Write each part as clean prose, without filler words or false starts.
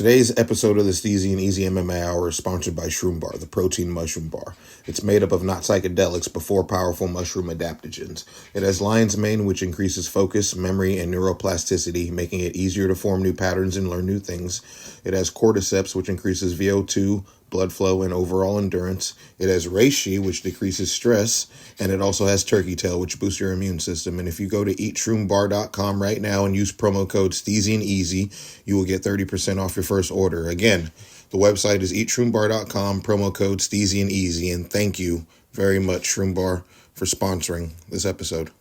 Today's episode of the Steezy and Easy MMA Hour is sponsored by Shroom Bar, the protein mushroom bar. It's made up of not psychedelics, but 4 powerful mushroom adaptogens. It has lion's mane, which increases focus, memory, and neuroplasticity, making it easier to form new patterns and learn new things. It has cordyceps, which increases VO2, blood flow, and overall endurance. It has reishi, which decreases stress, and it also has turkey tail, which boosts your immune system. And if you go to eatshroombar.com right now and use promo code Steezy and Easy, you will get 30% off your first order. Again, the website is eatshroombar.com, promo code Steezy and Easy. And thank you very much, Shroom Bar, for sponsoring this episode.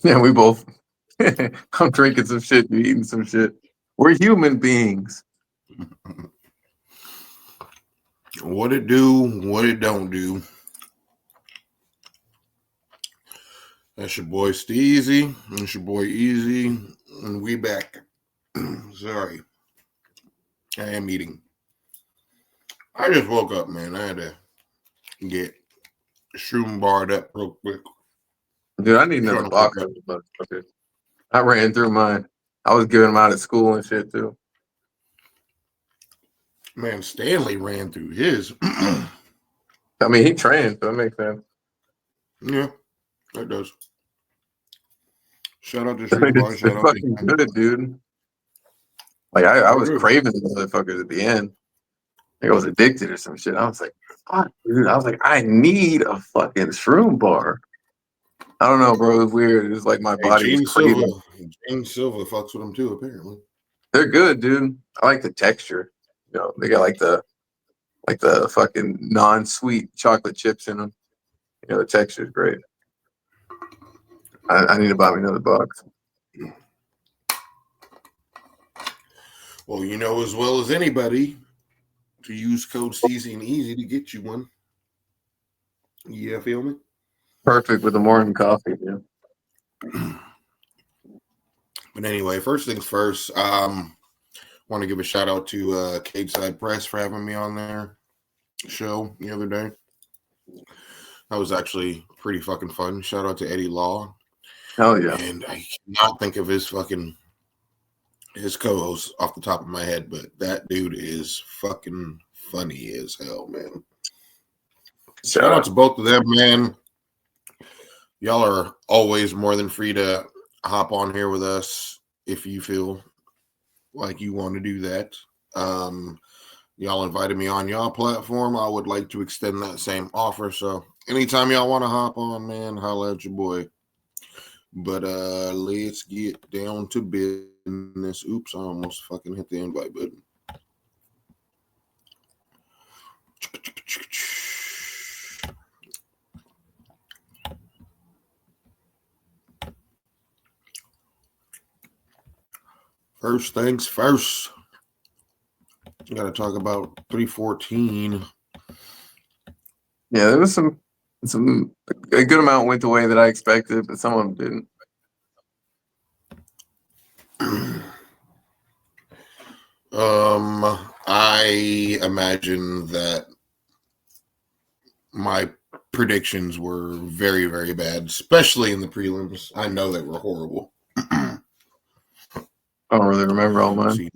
Yeah, we both. I'm drinking some shit, you eating some shit. We're human beings. What it do, what it don't do. That's your boy Steezy. That's your boy Easy. And we back. Sorry. I am eating. I just woke up, man. I had to get Shroom barred up real quick. Dude, I need another box. I ran through mine. I was giving them out at school and shit, too. Man, Stanley ran through his. I mean, he trained, so that makes sense. Yeah, that does. Shout out to Shroom Bar. It's fucking good, dude. Like, I was craving the motherfuckers at the end. Like, I was addicted or some shit. I was like, fuck, dude. I was like, I need a fucking Shroom Bar. I don't know, bro. It's weird. It's like my body is craving. Gene Silva fucks with them too, apparently. They're good, dude. I like the texture. You know, they got like the fucking non-sweet chocolate chips in them. You know, the texture is great. I need to buy me another box. Well, you know as well as anybody to use code Steezy and Easy to get you one. Yeah, feel me? Perfect with the morning coffee, yeah. But anyway, first things first, want to give a shout out to Cage Side Press for having me on their show the other day. That was actually pretty fucking fun. Shout out to Eddie Law. Hell yeah. And I cannot think of his co-host off the top of my head, but that dude is fucking funny as hell, man. Shout out to both of them, man. Y'all are always more than free to hop on here with us if you feel like you want to do that. Y'all invited me on y'all platform. I would like to extend that same offer. So anytime y'all want to hop on, man, holla at your boy. But let's get down to business. Oops, I almost fucking hit the invite button. First things first. I got to talk about 314. Yeah, there was some a good amount went the way that I expected, but some of them didn't. I imagine that my predictions were very, very bad, especially in the prelims. I know they were horrible. I don't really remember all mine.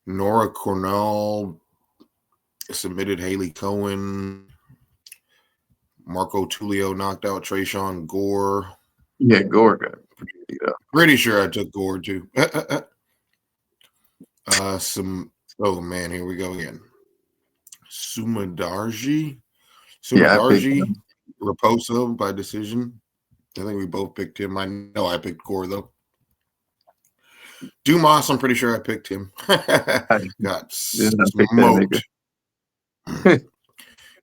Nora Cornell submitted Haley Cohen. Marco Tulio knocked out Trayshawn Gore. Yeah, Gore got Pretty sure I took Gore too. Oh man, here we go again. Sumadarji Raposo by decision. I think we both picked him. I know I picked Gore though. Dumas, I'm pretty sure I picked him. Got smoked.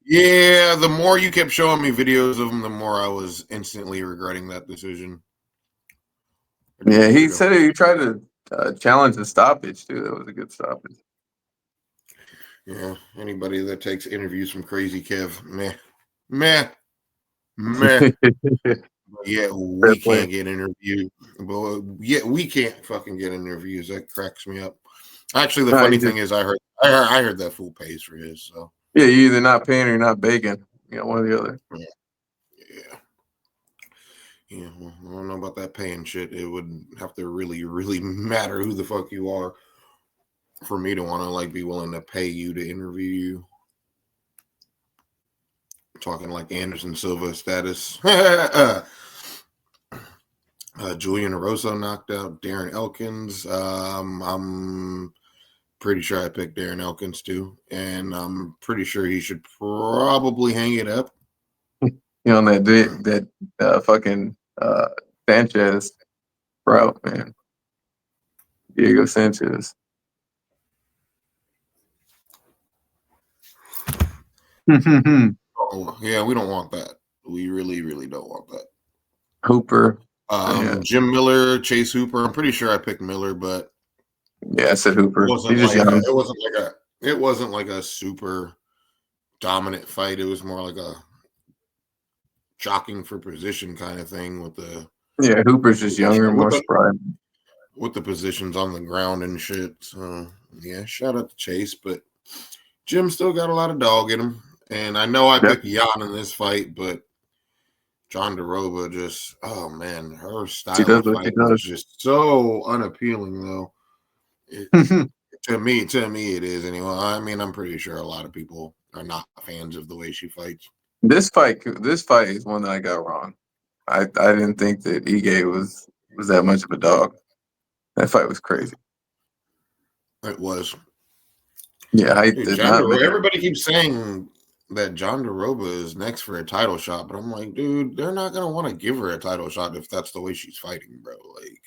Yeah, the more you kept showing me videos of him, the more I was instantly regretting that decision. Yeah, he said he tried to challenge the stoppage too. That was a good stoppage. Yeah, anybody that takes interviews from Crazy Kev, meh. Yeah, we can't get interviewed. But yeah, we can't fucking get interviews. That cracks me up. Actually, the funny thing is, I heard that fool pays for his. So yeah, you're either not paying or you're not begging. You know, one or the other. Yeah. Well, I don't know about that paying shit. It would have to really, really matter who the fuck you are for me to want to like be willing to pay you to interview you. Talking like Anderson Silva status. Julian Eroso knocked out Darren Elkins. I'm pretty sure I picked Darren Elkins too, and I'm pretty sure he should probably hang it up. You know, that fucking Sanchez route, man. Diego Sanchez. Oh, yeah, we don't want that. We really, really don't want that. Hooper. Jim Miller, Chase Hooper. I'm pretty sure I picked Miller, but yeah, I said Hooper. It wasn't like a super dominant fight. It was more like a jockeying for position kind of thing with the Hooper's just younger and more spry. With the positions on the ground and shit. So yeah, shout out to Chase, but Jim still got a lot of dog in him. And I know I picked Jan in this fight, but John DeRoba just, oh man, her style of fight is just so unappealing though. To me, it is anyway. I mean, I'm pretty sure a lot of people are not fans of the way she fights. This fight is one that I got wrong. I didn't think that Ige was that much of a dog. That fight was crazy. It was. Yeah, everybody keeps saying that John DeRoba is next for a title shot, but I'm like, dude, they're not gonna want to give her a title shot if that's the way she's fighting, bro. Like,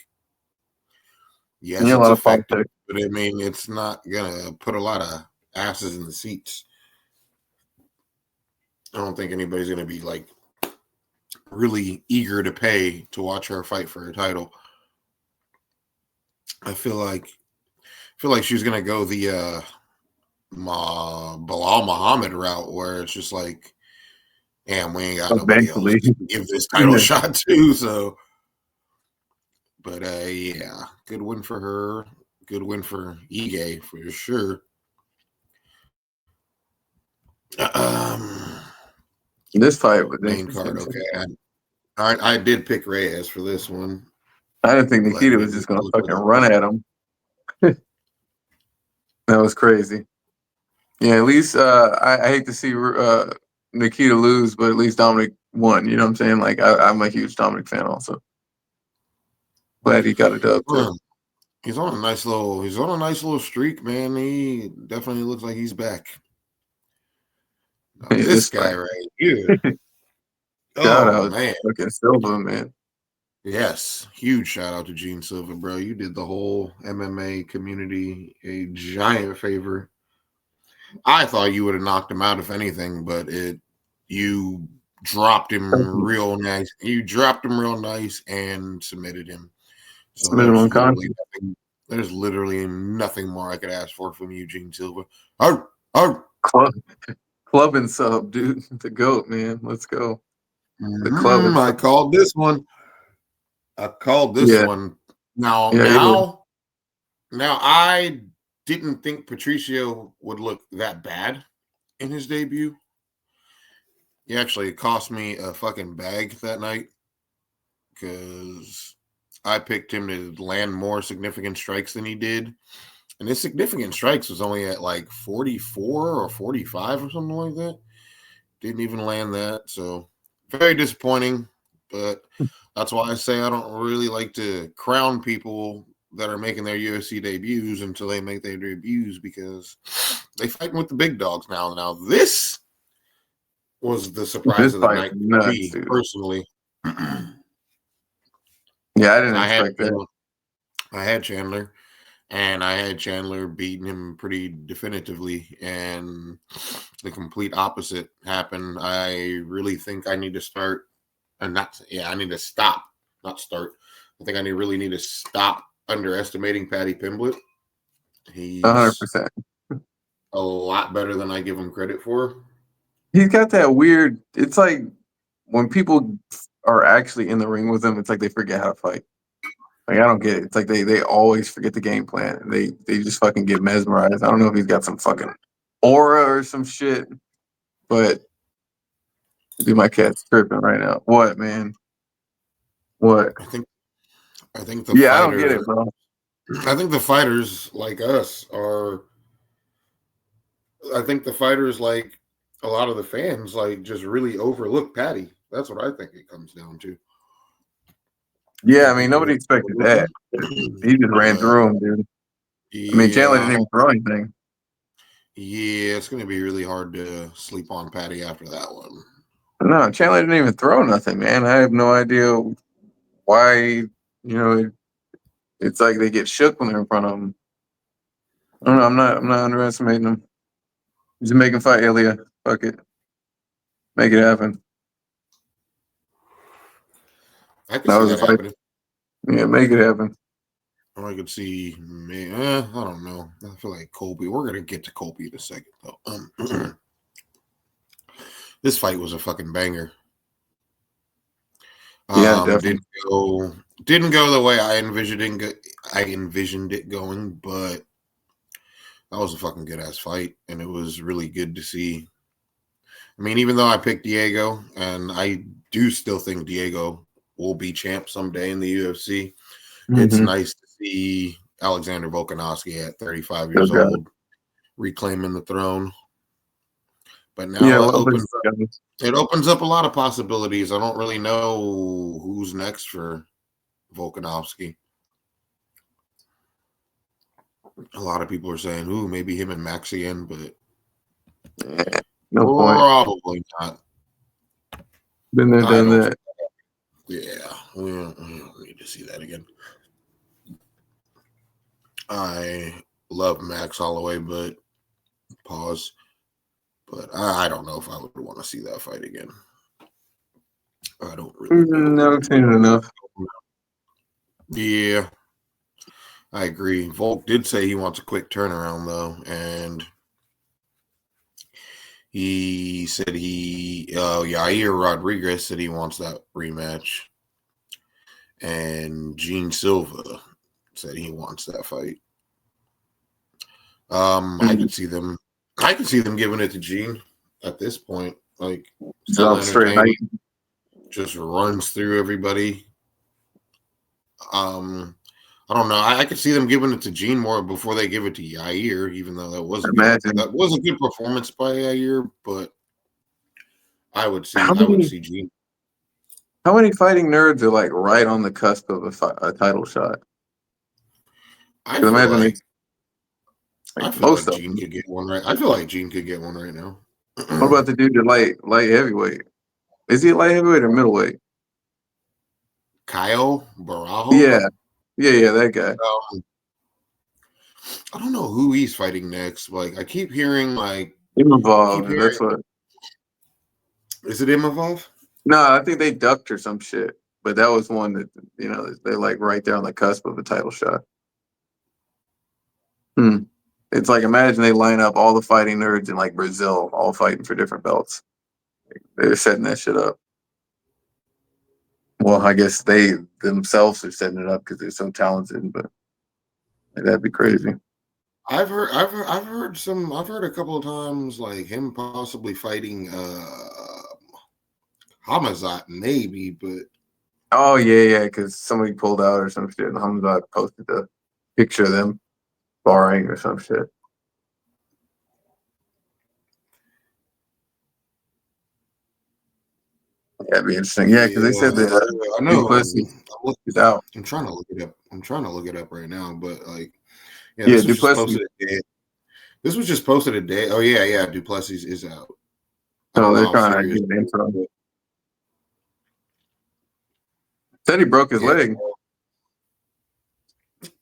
yes, it's effective, but I mean, it's not gonna put a lot of asses in the seats. I don't think anybody's gonna be like really eager to pay to watch her fight for a title. I feel like she's gonna go the Bilal Muhammad route, where it's just like, damn, we ain't got nobody else to give this title shot to. So, but yeah, good win for her. Good win for Ige for sure. This fight was main card. Okay, I did pick Reyes for this one. I didn't think Nikita was just gonna fucking run at him. That was crazy. Yeah, at least I hate to see Nikita lose, but at least Dominic won. You know what I'm saying? Like I'm a huge Dominic fan also. Glad he got a dub too. He's on a nice little streak, man. He definitely looks like he's back. Now, this guy right here. Shout out, man. Fucking Silva, man. Yes, huge shout out to Gene Silva, bro. You did the whole MMA community a giant favor. I thought you would have knocked him out if anything, but you dropped him real nice. You dropped him real nice and submitted him. So there's literally nothing more I could ask for from Eugene Silva. Club and sub, dude. The GOAT, man. Let's go. The club. I called this one. Now I didn't think Patricio would look that bad in his debut. He actually cost me a fucking bag that night because I picked him to land more significant strikes than he did. And his significant strikes was only at like 44 or 45 or something like that. Didn't even land that. So very disappointing. But that's why I say I don't really like to crown people that are making their UFC debuts until they make their debuts because they fighting with the big dogs now. Now this was the surprise of the night to me personally. Yeah, I didn't expect that. I had Chandler, and I had Chandler beating him pretty definitively, and the complete opposite happened. I really think I need to start, and I need to stop, not start. I think really need to stop underestimating Paddy Pimblett. He's 100%. a lot better than I give him credit for. He's got that weird. It's like when people are actually in the ring with him, it's like they forget how to fight. Like I don't get it. It's like they always forget the game plan. And they just fucking get mesmerized. I don't know if he's got some fucking aura or some shit, but dude, my cat's tripping right now. What, man? What? I think the Yeah, I don't get it, bro. I think the fighters like us are. I think the fighters like a lot of the fans like just really overlook Patty. That's what I think it comes down to. Yeah, I mean nobody expected that. He just ran through him, dude. I mean Chandler didn't even throw anything. Yeah, it's going to be really hard to sleep on Patty after that one. No, Chandler didn't even throw nothing, man. I have no idea why. It's like they get shook when they're in front of him. I don't know. I'm not underestimating him. Just make him fight Ilya. Fuck it. Make it happen. I could see that happening. Yeah, make it happen. Or I could see, man, I don't know. I feel like Colby. We're gonna get to Colby in a second, though. This fight was a fucking banger. Yeah, definitely. Didn't go the way I envisioned it going, but that was a fucking good ass fight, and it was really good to see. I mean, even though I picked Diego, and I do still think Diego will be champ someday in the UFC, it's nice to see Alexander Volkanovski at 35 years old reclaiming the throne. But now it opens up a lot of possibilities. I don't really know who's next for Volkanovski. A lot of people are saying, "Ooh, maybe him and Max again," but probably not. Been there, done that. Yeah, we don't need to see that again. I love Max Holloway, but pause. But I don't know if I would want to see that fight again. I don't really know. No, I've seen it enough. Yeah, I agree. Volk did say he wants a quick turnaround, though, and he said Yair Rodriguez said he wants that rematch, and Gene Silva said he wants that fight. I could see them giving it to Gene at this point. Like, still entertaining, just runs through everybody. I don't know. I could see them giving it to Gene more before they give it to Yair, even though that was a good performance by Yair. But I would see Gene. How many fighting nerds are like right on the cusp of a title shot? I feel like Gene could get one right. I feel like Gene could get one right now. What about the dude at light heavyweight? Is he light heavyweight or middleweight? Kyle Barajo? Yeah, that guy. I don't know who he's fighting next. Like, I keep hearing like Imavov. That's what. Is it Imavov? No, I think they ducked or some shit. But that was one that they're like right there on the cusp of a title shot. It's like imagine they line up all the fighting nerds in like Brazil, all fighting for different belts. They're setting that shit up. Well, I guess they themselves are setting it up because they're so talented, but that'd be crazy. I've heard a couple of times like him possibly fighting Hamazat maybe, but oh yeah, because somebody pulled out or some shit, and Hamazat posted a picture of them sparring or some shit. That'd be interesting. Yeah, because they said that I know is out. I'm trying to look it up. I'm trying to look it up right now, but like, this was just posted a day. This was just posted a day. Oh yeah, Duplessis is out. So they're trying to get an intro. Said he broke his leg.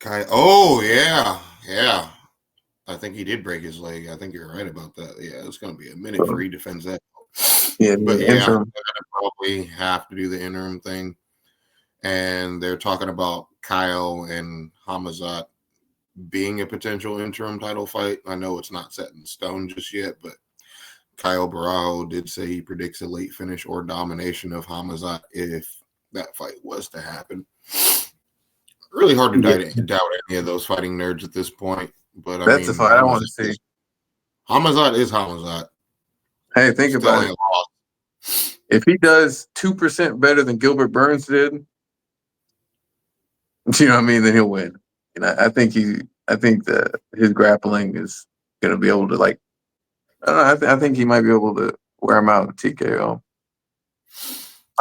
Oh yeah. I think he did break his leg. I think you're right about that. Yeah, it's going to be a minute for So, he defends that. yeah, But the yeah, they're interim. gonna probably have to do the interim thing. And they're talking about Kyle and Hamazat being a potential interim title fight. I know it's not set in stone just yet, but Kyle Barajo did say he predicts a late finish or domination of Hamazat if that fight was to happen. Really hard to Yeah, doubt any of those fighting nerds at this point. But I that's the mean, fight I want to see. Hamazat is Hamazat. Hey, think Still about it. ain't lost. If he does 2% better than Gilbert Burns did, you know what I mean, then he'll win. And I think that his grappling is going to be able to like. I don't know. I think he might be able to wear him out in TKO.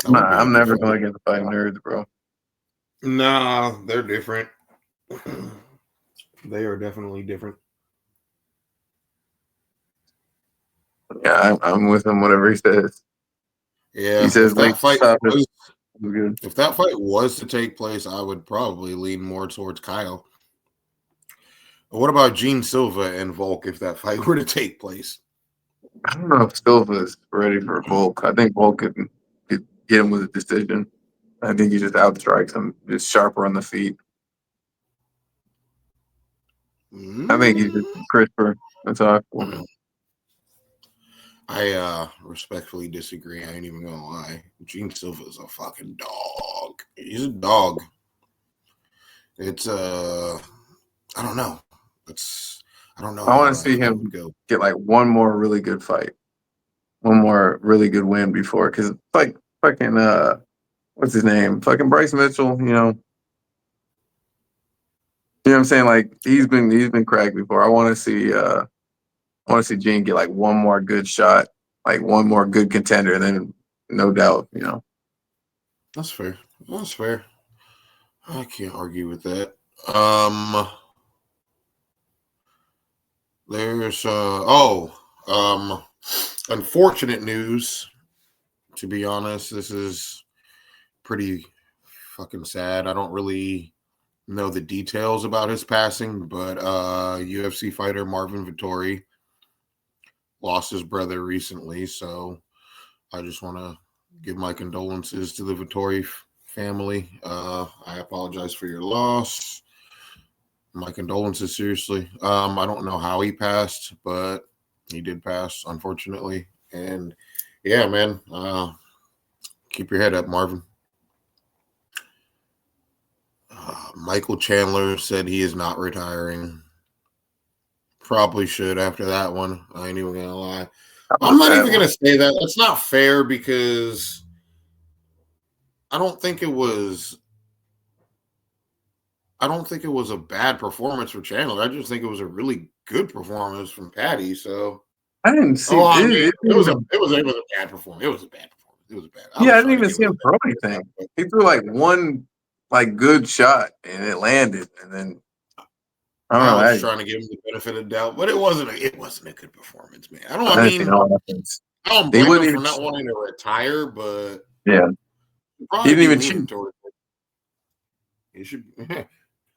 That would be a I'm good never fight. going to get the fighting nerds, bro. Nah, they're different. They are definitely different. Yeah, I'm with him. Whatever he says. He Yeah, says late stoppage. Good. if that fight was to take place, I would probably lean more towards Kyle. But what about Gene Silva and Volk if that fight were to take place? I don't know if Silva's ready for Volk. I think Volk could get him with a decision. I think he just outstrikes him, just sharper on the feet. I think he's just Mm. crisper. That's how I feel. I respectfully disagree. I ain't even gonna lie. Gene Silva is a fucking dog. He's a dog. It's I don't know. I don't know I want how to see that would him go. get like one more really good fight, one more really good win before, because like fucking what's his name? Fucking Bryce Mitchell. You know what I'm saying? Like he's been cracked before. I want to see Gene get like one more good shot, like one more good contender, and then no doubt, That's fair. That's fair. I can't argue with that. Um there's unfortunate news, to be honest. This is pretty fucking sad. I don't really know the details about his passing, but UFC fighter Marvin Vittori lost his brother recently, so I just want to give my condolences to the Vittori family. I apologize for your loss. My condolences, seriously. I don't know how he passed, but he did pass, unfortunately. And yeah, man, keep your head up, Marvin. Michael Chandler said he is not retiring. Probably should after that one. I ain't even gonna lie. that was I'm a not bad even one. gonna say that. That's not fair because I don't think it was. I don't think it was a bad performance for Chandler. I just think it was a really good performance from Patty. So, I didn't see I mean, it. it Didn't was a even, it was it was a bad performance. It was a bad performance. It was a bad. I yeah, was I didn't trying to even give see it a him throw anything. bad. He threw like one like good shot and it landed, and then I don't I know. was trying to give him the benefit of the doubt, but it wasn't a good performance, man. I don't. I I didn't see mean, no offense. I don't He blame him wouldn't for even. not wanting to retire, but Yeah, he'd he probably didn't be even leaning cheat. towards it. He should.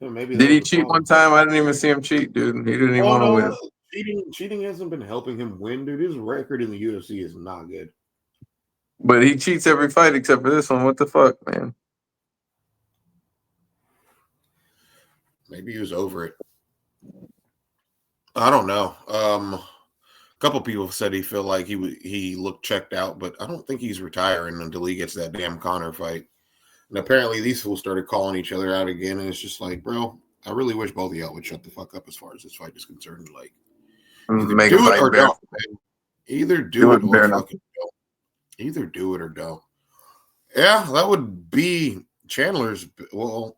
Maybe that Did was he the cheat problem. one time? I didn't even see him cheat, dude. He didn't even Oh want to no, win. cheating hasn't been helping him win, dude. His record in the UFC is not good. But he cheats every fight except for this one. What the fuck, man? Maybe he was over it. I don't know. A couple people said he felt like he looked checked out, but I don't think he's retiring until he gets that damn Connor fight. And apparently these fools started calling each other out again, and it's just like, bro, I really wish both of y'all would shut the fuck up as far as this fight is concerned. Like, either Make a do it fight or bare. don't, man. Either Do do it it or bare enough. fucking don't. Either do it or don't. Yeah, that would be Chandler's. Well,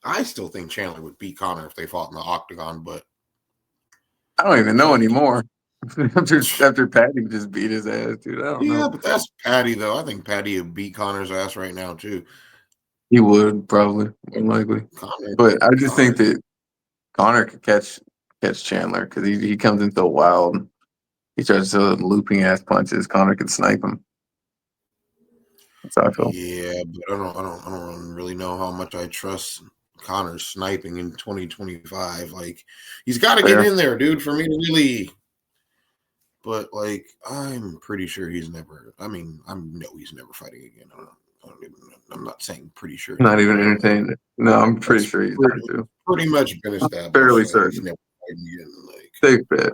I still think Chandler would beat Connor if they fought in the octagon, but I don't even know can't. anymore. after Patty just beat his ass, dude. I don't Yeah, know. but that's Patty though. I think Patty would beat Connor's ass right now too. He would probably, more likely. Connor, But I just think Connor. that Connor could catch Chandler because he comes in so wild. He tries to looping ass punches. Connor could snipe him. That's how I feel. Yeah, but I don't really know how much I trust Connor's sniping in 2025. Like, he's got to get in there, dude, for me to really. But like, I'm pretty sure he's never. I mean, he's never fighting again. I'm not saying pretty sure. Not even entertaining it. No, I'm pretty sure he's not too. Pretty much been established. Fairly like, certain. He's never fighting again. Like, safe bet.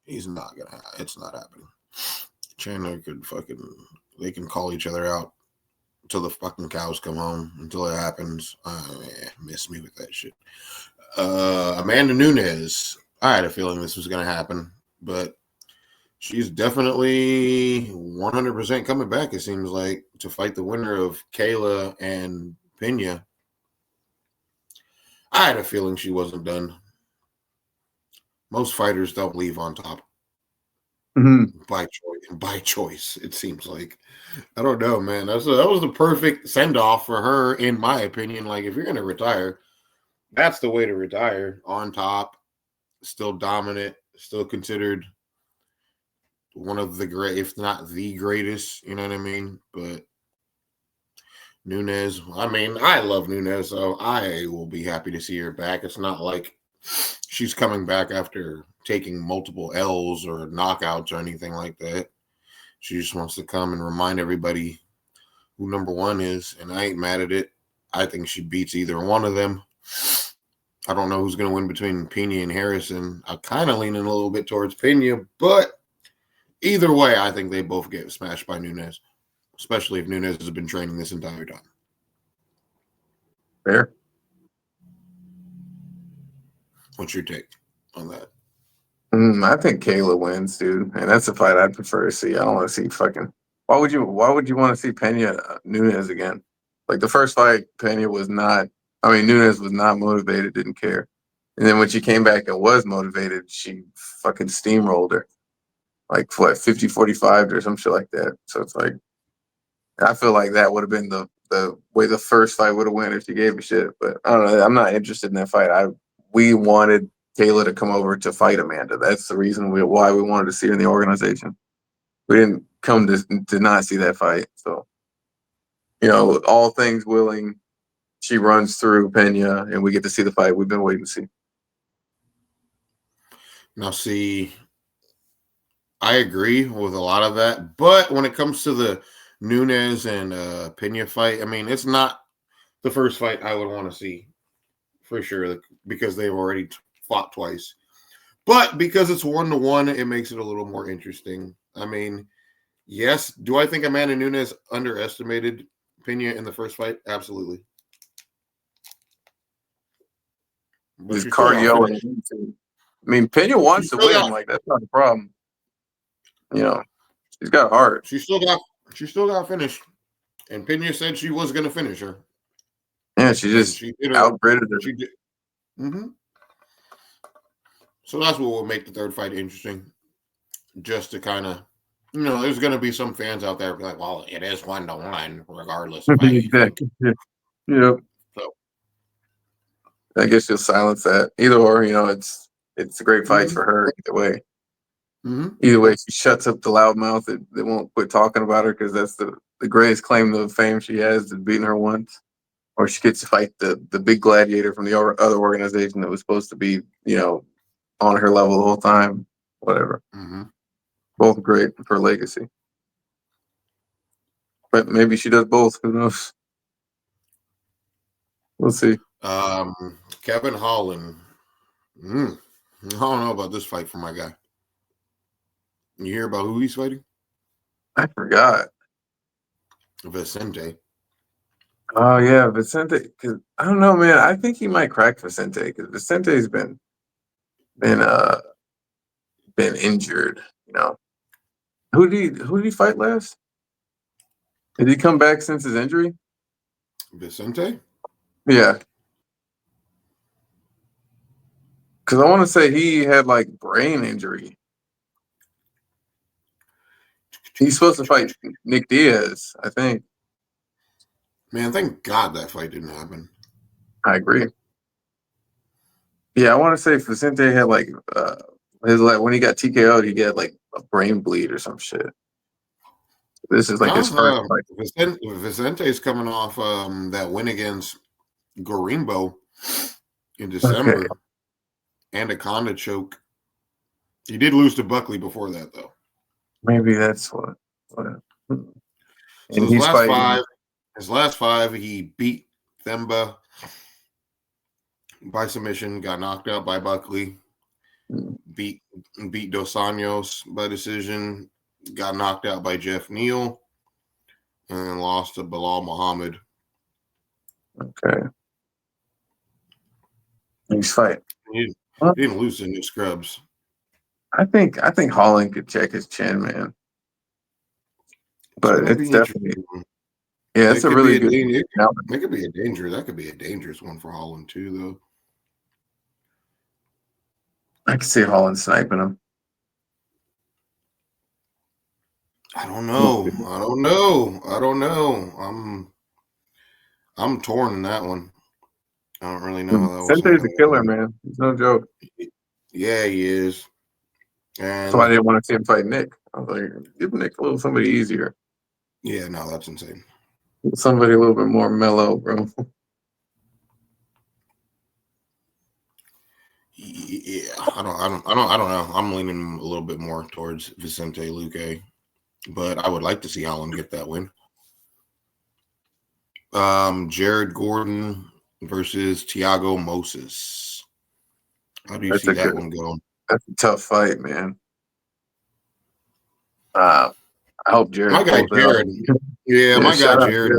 He's not gonna. It's not happening. Chandler could fucking. They can call each other out until the fucking cows come home. Until it happens, miss me with that shit. Amanda Nunes. I had a feeling this was gonna happen, but she's definitely 100% coming back, it seems like, to fight the winner of Kayla and Pena. I had a feeling she wasn't done. Most fighters don't leave on top. By choice, it seems like. I don't know, man. That was the perfect send-off for her, in my opinion. Like, if you're going to retire, that's the way to retire. On top, still dominant, still considered one of the great, if not the greatest, you know what I mean? But Nunes, I mean, I love Nunes, so I will be happy to see her back. It's not like she's coming back after taking multiple L's or knockouts or anything like that. She just wants to come and remind everybody who number one is, and I ain't mad at it. I think she beats either one of them. I don't know who's going to win between Pena and Harrison. I'm kind of leaning a little bit towards Pena, but either way, I think they both get smashed by Nunes, especially if Nunes has been training this entire time. Fair. What's your take on that? I think Kayla wins, dude, and that's a fight I'd prefer to see. I don't want to see fucking. Why would you want to see Pena Nunes again? Like, the first fight, Pena was not. I mean, Nunes was not motivated, didn't care, and then when she came back and was motivated, she fucking steamrolled her, like what 50-45 or some shit like that. So it's like, I feel like that would have been the way the first fight would have went if she gave a shit. But I don't know. I'm not interested in that fight. We wanted Kayla to come over to fight Amanda. That's the reason why we wanted to see her in the organization. We didn't come to not see that fight. So, all things willing, she runs through Pena and we get to see the fight we've been waiting to see. Now, see, I agree with a lot of that. But when it comes to the Nunes and Pena fight, I mean, it's not the first fight I would want to see for sure, because they've already fought twice. But because it's 1-1, it makes it a little more interesting. I mean, yes, do I think Amanda Nunes underestimated Pena in the first fight? Absolutely. His cardio. I mean, Pena wants to win. Like, that's not a problem. She's got heart. She still got finished. And Pena said she was going to finish her. Yeah, she outgraded her. She did. So that's what will make the third fight interesting. Just to kind of, there's going to be some fans out there like, well, it is 1-1 regardless. Exactly. Yep. So I guess you'll silence that. Either or, it's a great fight for her either way. Either way, she shuts up the loudmouth. They won't quit talking about her because that's the greatest claim to fame she has, is beating her once. Or she gets to fight the big gladiator from the other organization that was supposed to be, on her level the whole time. Whatever. Both great for legacy. But maybe she does both. Who knows? We'll see. Kevin Holland. I don't know about this fight for my guy. You hear about who he's fighting? I forgot. Vicente. Oh, yeah, Vicente. Cause I don't know, man. I think he might crack Vicente because Vicente's been injured. Who did he fight last? Did he come back since his injury? Vicente? Yeah. Because I want to say he had like brain injury. He's supposed to fight Nick Diaz, I think. Man, thank God that fight didn't happen. I agree. Yeah, I want to say Vicente had like when he got TKO'd, he got like a brain bleed or some shit. This is like his first fight. Vicente's coming off that win against Gorimbo in Okay. December. Anaconda choke. He did lose to Buckley before that, though. Maybe that's what. So And he's fighting. his last five, he beat Themba by submission, got knocked out by Buckley, beat Dos Anjos by decision, got knocked out by Jeff Neal, and then lost to Bilal Muhammad. Okay. He's fighting. He didn't lose to Nick Scrubs. I think Holland could check his chin, man. But it's definitely, yeah, it's a really good. It could be a danger. That could be a dangerous one for Holland too, though. I can see Holland sniping him. I don't know. I'm torn in that one. I don't really know. Sente's a killer, man. He's no joke. Yeah, he is. And so I didn't want to see him fight Nick. I was like, give Nick a little somebody easier. Yeah, no, that's insane. Somebody a little bit more mellow, bro. Yeah, I don't know. I'm leaning a little bit more towards Vicente Luque, but I would like to see Holland get that win. Jared Gordon versus Thiago Moses. How do you see that one going? That's a tough fight, man. I hope Jared. My guy Jared. Yeah, my guy Jared.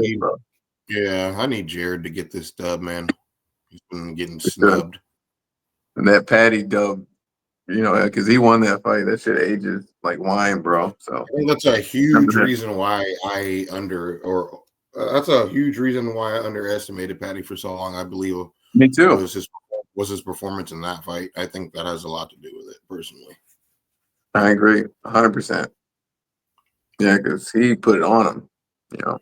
Yeah, I need Jared to get this dub, man. He's been getting snubbed. And that Patty dub, you know, because he won that fight. That shit ages like wine, bro. So I think that's a huge reason why that's a huge reason why I underestimated Patty for so long. I believe. Me too. Was his performance in that fight? I think that has a lot to do with it, personally. I agree, 100%. Yeah, because he put it on him, you know.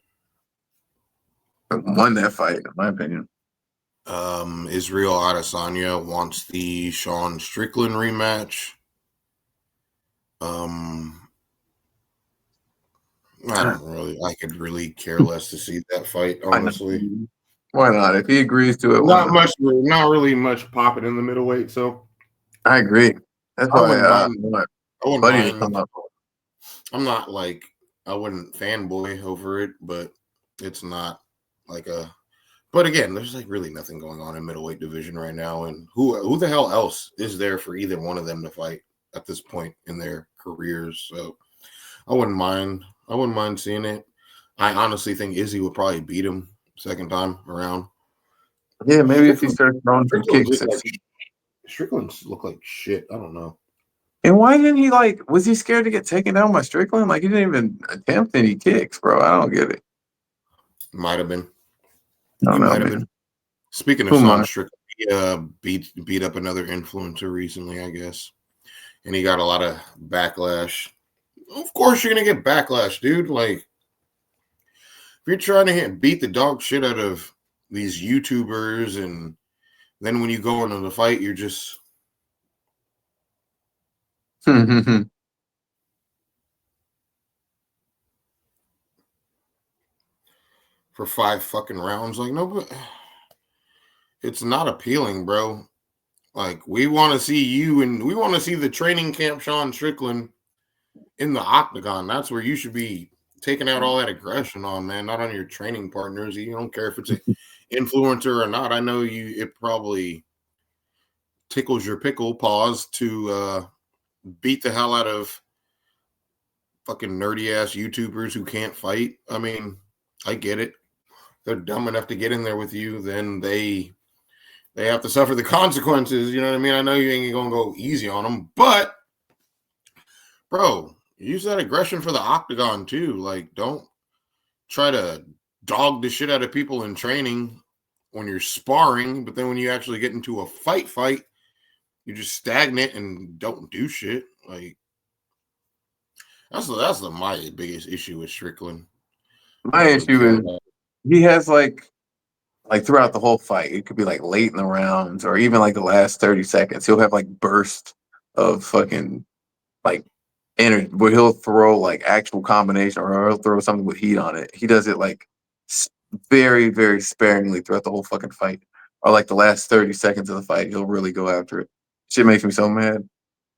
Won that fight, in my opinion. Israel Adesanya wants the Sean Strickland rematch. I could really care less to see that fight, honestly. Why not? If he agrees to it, not really much popping in the middleweight. So I agree. That's why I wouldn't mind. I'm not like I wouldn't fanboy over it, but it's not like a. But again, there's like really nothing going on in middleweight division right now, and who the hell else is there for either one of them to fight at this point in their careers? So I wouldn't mind. I wouldn't mind seeing it. I honestly think Izzy would probably beat him second time around. Yeah, maybe if he starts throwing some kicks. Strickland's look like shit. I don't know. And why didn't he was he scared to get taken down by Strickland? Like he didn't even attempt any kicks, bro. I don't get it. Might have been. No, man. Speaking of Sean Strickland, he beat up another influencer recently, I guess. And he got a lot of backlash. Of course you're gonna get backlash, dude. Like if you're trying to beat the dog shit out of these YouTubers, and then when you go into the fight, you're just for 5 fucking rounds. Like, no, but it's not appealing, bro. Like, we want to see you, and we want to see the training camp Sean Strickland in the octagon. That's where you should be taking out all that aggression on, man, not on your training partners. You don't care if it's an influencer or not. I know it probably tickles your pickle pause to beat the hell out of fucking nerdy ass YouTubers who can't fight. I mean, I get it. They're dumb enough to get in there with you, then they have to suffer the consequences. You know what I mean? I know you ain't gonna go easy on them, but bro, use that aggression for the octagon too. Like, don't try to dog the shit out of people in training when you're sparring, but then when you actually get into a fight, you're just stagnant and don't do shit. Like, that's my biggest issue with Strickland. My issue is he has like throughout the whole fight, it could be like late in the rounds or even like the last 30 seconds, he'll have like bursts of fucking like energy where he'll throw like actual combination or he'll throw something with heat on it. He does it like very, very sparingly throughout the whole fucking fight. Or like the last 30 seconds of the fight, he'll really go after it. Shit makes me so mad.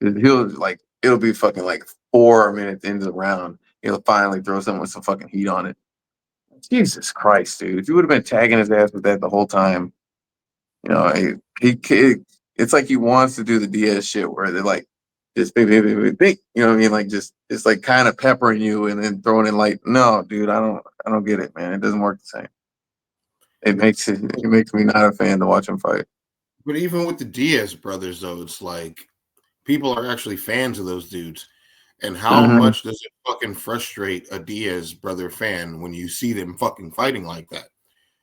It'll be fucking like 4 minutes into the round. He'll finally throw someone with some fucking heat on it. Jesus Christ, dude! If you would have been tagging his ass with that the whole time, it's like he wants to do the Diaz shit where they're like, just big, you know what I mean? Like just it's like kind of peppering you and then throwing in light. No, dude, I don't get it, man. It doesn't work the same. It makes me not a fan to watch him fight. But even with the Diaz brothers, though, it's like people are actually fans of those dudes. And how much does it fucking frustrate a Diaz brother fan when you see them fucking fighting like that?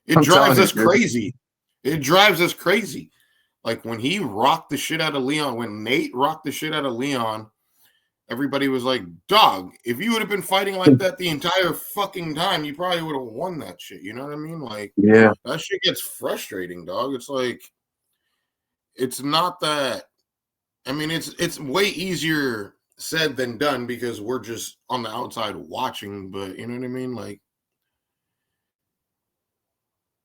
It drives us crazy. It drives us crazy. Like when he rocked the shit out of Leon, when Nate rocked the shit out of Leon, everybody was like, dog, if you would have been fighting like that the entire fucking time, you probably would have won that shit. You know what I mean? Like, yeah, that shit gets frustrating, dog. It's like, it's not that. I mean, it's way easier said than done because we're just on the outside watching, but you know what I mean? Like,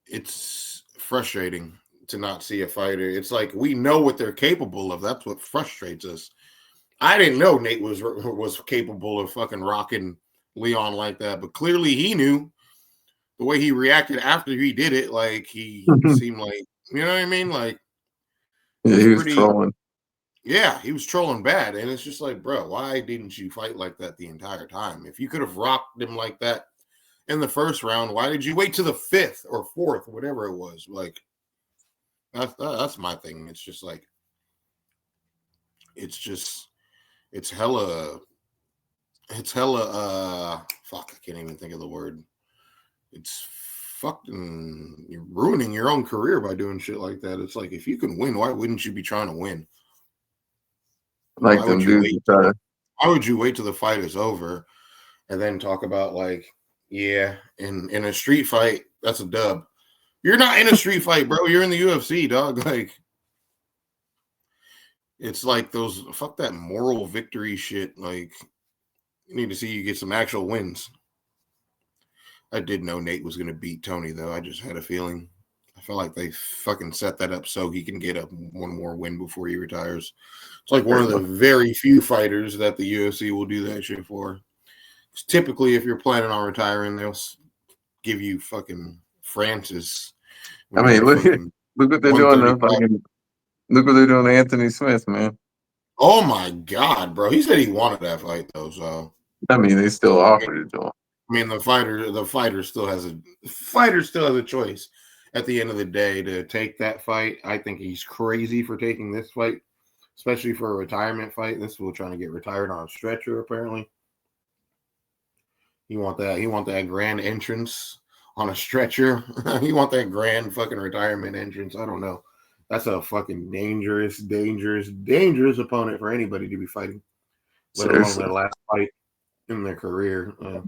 it's frustrating to not see a fighter. It's like we know what they're capable of. That's what frustrates us. I didn't know Nate was capable of fucking rocking Leon like that, but clearly he knew. The way he reacted after he did it, like he seemed like, you know what I mean? Like, yeah, he was trolling. Yeah, he was trolling bad. And it's just like, bro, why didn't you fight like that the entire time? If you could have rocked him like that in the first round, why did you wait to the fifth or fourth, whatever it was? Like, that's my thing. It's just like, it's hella, fuck, I can't even think of the word. It's fucking, you're ruining your own career by doing shit like that. It's like, if you can win, why wouldn't you be trying to win? Like why would you wait till the fight is over and then talk about like, yeah, in a street fight, that's a dub. You're not in a street fight, bro. You're in the UFC, dog. Like, it's like those fuck that moral victory shit. Like, you need to see you get some actual wins. I did know Nate was gonna beat Tony, though. I just had a feeling. I feel like they fucking set that up so he can get one more win before he retires. It's like one of the very few fighters that the UFC will do that shit for. Typically, if you're planning on retiring, they'll give you fucking Francis. I mean, look what they're doing look what they're doing to Anthony Smith, man. Oh my god, bro. He said he wanted that fight though, so I mean they still offered it to him. I mean the fighter still has a choice at the end of the day to take that fight. I think he's crazy for taking this fight, especially for a retirement fight. This fool trying to get retired on a stretcher, apparently. You want that grand entrance on a stretcher. You want that grand fucking retirement entrance. I don't know. That's a fucking dangerous opponent for anybody to be fighting. Let alone their last fight in their career. I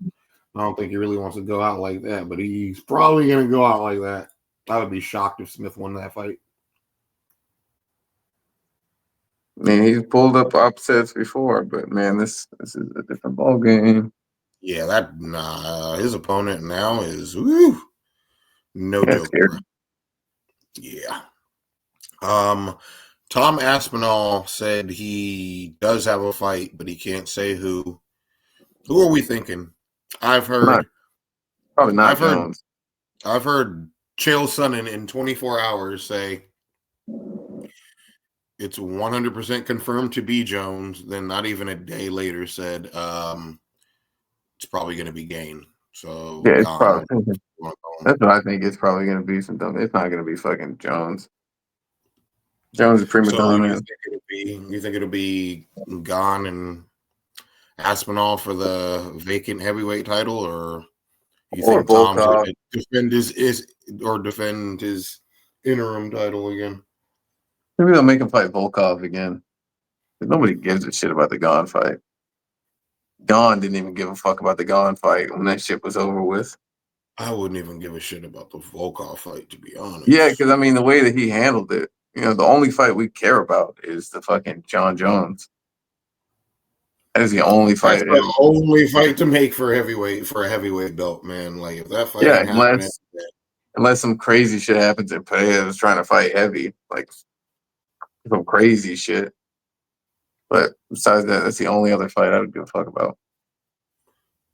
don't think he really wants to go out like that, but he's probably going to go out like that. I would be shocked if Smith won that fight. I mean, he's pulled up upsets before, but man, this is a different ball game. Yeah, his opponent now is no joke. Bro. Yeah. Tom Aspinall said he does have a fight, but he can't say who. Who are we thinking? I've heard probably not Jones. I've heard Chael Sonnen in 24 hours say it's 100% confirmed to be Jones. Then not even a day later said it's probably going to be Gane. So yeah, it's probably. That's what I think. It's probably going to be some dumb. It's not going to be fucking Jones. Jones is prima donna. You think it'll be Gane and Aspinall for the vacant heavyweight title, or you think Tom's going to defend his interim title again? Maybe they'll make him fight Volkov again. Nobody gives a shit about the Gane fight. Gane didn't even give a fuck about the Gane fight when that shit was over with. I wouldn't even give a shit about the Volkov fight, to be honest. Yeah, because I mean, the way that he handled it, the only fight we care about is the fucking John Jones. That is the only That's fight. the only fight to make for a heavyweight belt, man. Like if that fight Yeah, ain't happening, unless some crazy shit happens and Pereira is trying to fight heavy, like some crazy shit. But besides that, that's the only other fight I would give a fuck about.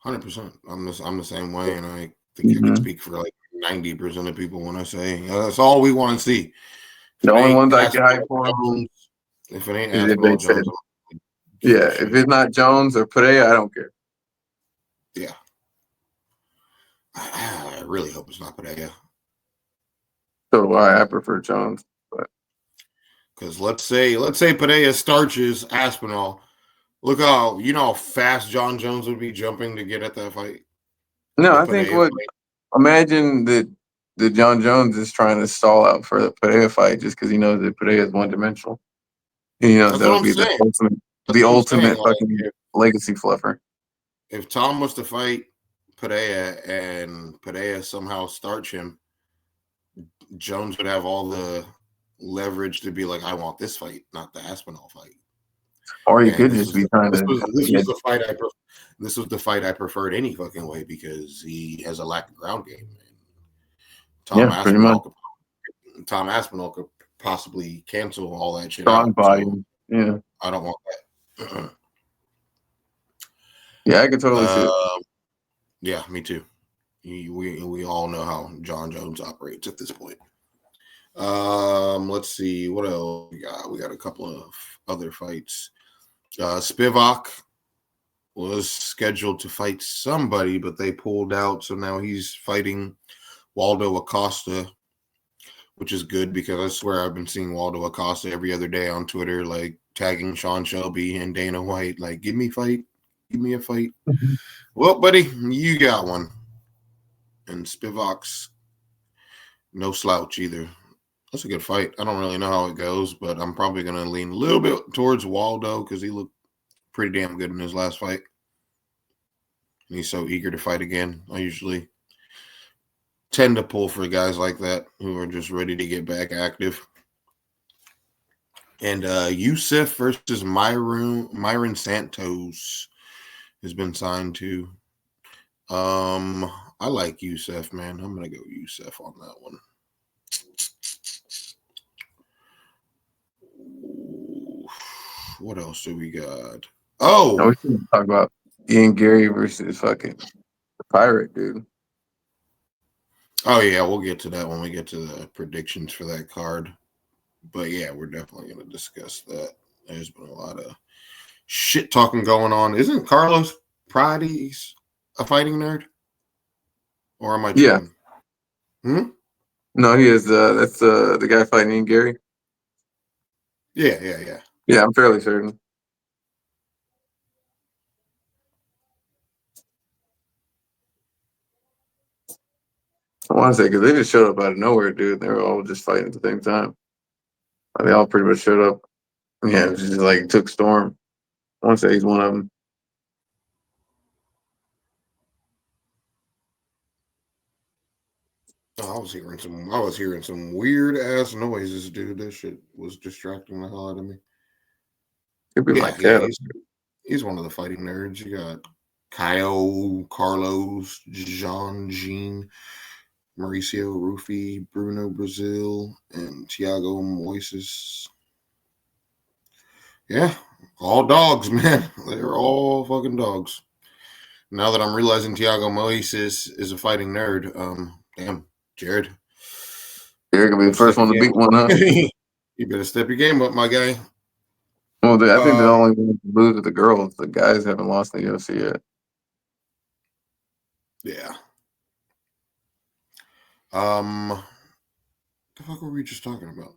100%. I'm the same way, and I think I Mm-hmm. could speak for like 90% of people when I say that's all we want to see. The only ones I get hype for if it ain't is if they Aspinall said, Jones, yeah, if it's not Jones or Pereira, I don't care. Yeah. I really hope it's not Padilla. So do I prefer Jones. Because let's say Padilla starches Aspinall. Look how fast John Jones would be jumping to get at that fight. No, I think imagine that John Jones is trying to stall out for the Pereira fight just because he knows that Pereira is one dimensional. That would be the ultimate fucking legacy fluffer. If Tom was to fight Pereira and Pereira somehow starch him, Jones would have all the leverage to be like, I want this fight, not the Aspinall fight. Or he could just be trying to. This was the fight I preferred. This was the fight I preferred any fucking way because he has a lack of ground game. Tom Aspinall could possibly cancel all that shit out. Body. So yeah, I don't want that. Yeah, I can totally see it. Yeah, me too. We all know how John Jones operates at this point. Let's see what else we got. We got a couple of other fights. Spivak was scheduled to fight somebody, but they pulled out, so now he's fighting Waldo Acosta, which is good because I swear I've been seeing Waldo Acosta every other day on Twitter, like tagging Sean Shelby and Dana White, like, give me a fight. Mm-hmm. Well, buddy, you got one. And Spivak's no slouch either. That's a good fight. I don't really know how it goes, but I'm probably going to lean a little bit towards Waldo because he looked pretty damn good in his last fight. And he's so eager to fight again. I usually tend to pull for guys like that who are just ready to get back active. And Yusuf versus Myron Santos has been signed to. I like Yusuf, man. I'm gonna go Yusuf on that one. What else do we got? Oh, we should talk about Ian Garry versus fucking the Pirate, dude. Oh yeah, we'll get to that when we get to the predictions for that card. But yeah, we're definitely going to discuss that. There's been a lot of shit talking going on. Isn't Carlos Prates a fighting nerd? Or am I tripping? Yeah. No, he is. That's the guy fighting Ian Garry. Yeah. Yeah, I'm fairly certain. I want to say because they just showed up out of nowhere, dude. They were all just fighting at the same time. They all pretty much showed up. Yeah, it was just like took storm. I want to say he's one of them. I was hearing some weird ass noises, dude. This shit was distracting the hell out of me. Could be my cat. He's one of the fighting nerds. You got Kyle, Carlos, Jean, Mauricio Rufy, Bruno Brazil, and Thiago Moises. Yeah, all dogs, man. They're all fucking dogs. Now that I'm realizing Thiago Moises is a fighting nerd, damn, Jared. Jared gonna be the first one to beat one, huh? You better step your game up, my guy. Well, I think the only one to lose to the girls. The guys haven't lost in the UFC yet. Yeah. What the fuck were we just talking about?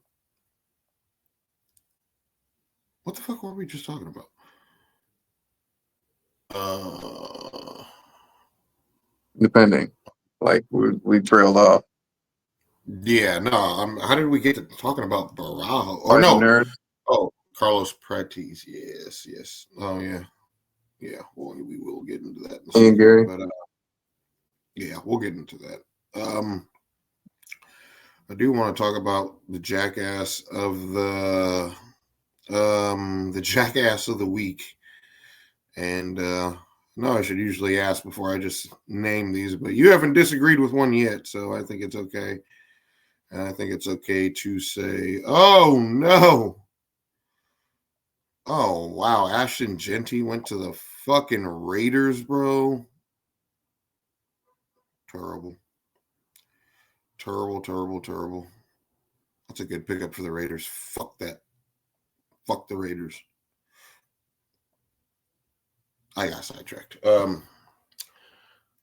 Depending. Like, we trailed off. Yeah, no. How did we get to talking about Barajo? Or no. Nerd. Oh, Carlos Prates. Yes. Oh, yeah. Yeah, well, we will get into that in a second. Gary. But, yeah, we'll get into that. I do want to talk about the jackass of the week, And no, I should usually ask before I just name these, but you haven't disagreed with one yet, so I think it's okay. And I think it's okay to say, oh no. Oh wow, Ashton Genty went to the fucking Raiders, bro. Terrible. Terrible, terrible, terrible. That's a good pickup for the Raiders. Fuck that. Fuck the Raiders. I got sidetracked.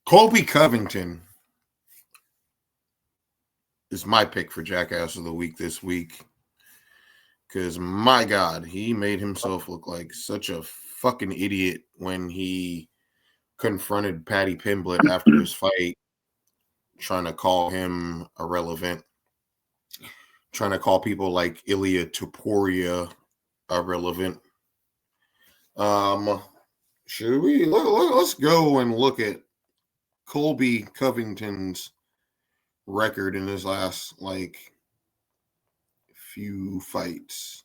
Colby Covington is my pick for Jackass of the Week this week. Because, my God, he made himself look like such a fucking idiot when he confronted Patty Pimblett after his fight, trying to call him irrelevant, trying to call people like Ilya Topuria irrelevant. Should we let's go and look at Colby Covington's record in his last few fights.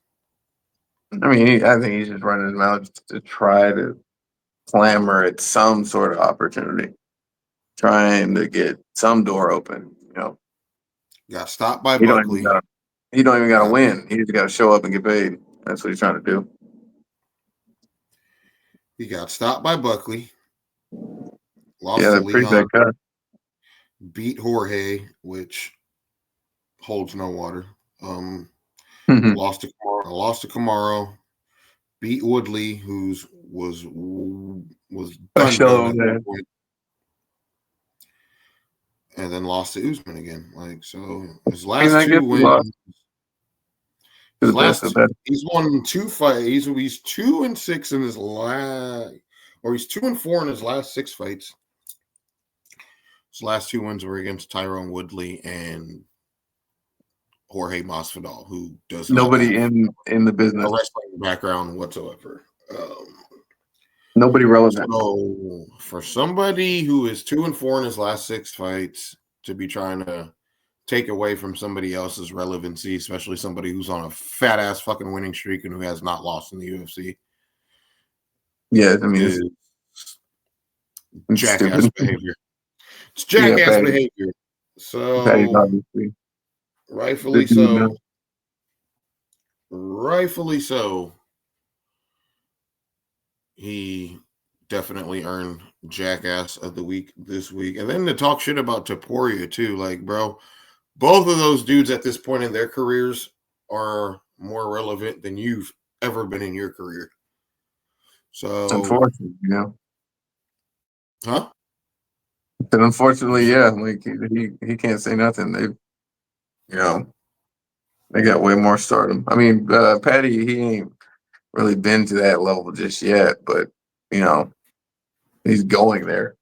I mean, I think he's just running his mouth to try to clamor at some sort of opportunity, trying to get some door open. Got stopped by He don't even Buckley. got. He don't even got to win. He just got to show up and get paid. That's what he's trying to do. He got stopped by Buckley. Lost Yeah, to they're pretty bad Leon. cut. Beat Jorge, which holds no water. Lost to Camaro. Beat Woodley, who's was done at that point. And then lost to Usman again. So his last two wins. He's won 2 fights. He's 2-6 in his last, or he's 2-4 in his last 6 fights. His last 2 wins were against Tyrone Woodley and Jorge Masvidal, who does nobody in the business a wrestling background whatsoever. Nobody relevant. So for somebody who is 2-4 in his last 6 fights to be trying to take away from somebody else's relevancy, especially somebody who's on a fat ass fucking winning streak and who has not lost in the UFC. Yeah, I mean, it's jackass stupid behavior. It's jackass behavior. So rightfully so. Rightfully so. He definitely earned Jackass of the Week this week. And then to talk shit about Topuria too, bro, both of those dudes at this point in their careers are more relevant than you've ever been in your career. So unfortunately, Huh? But unfortunately, yeah, he can't say nothing. They got way more stardom. I mean, Patty, he ain't really been to that level just yet, but he's going there.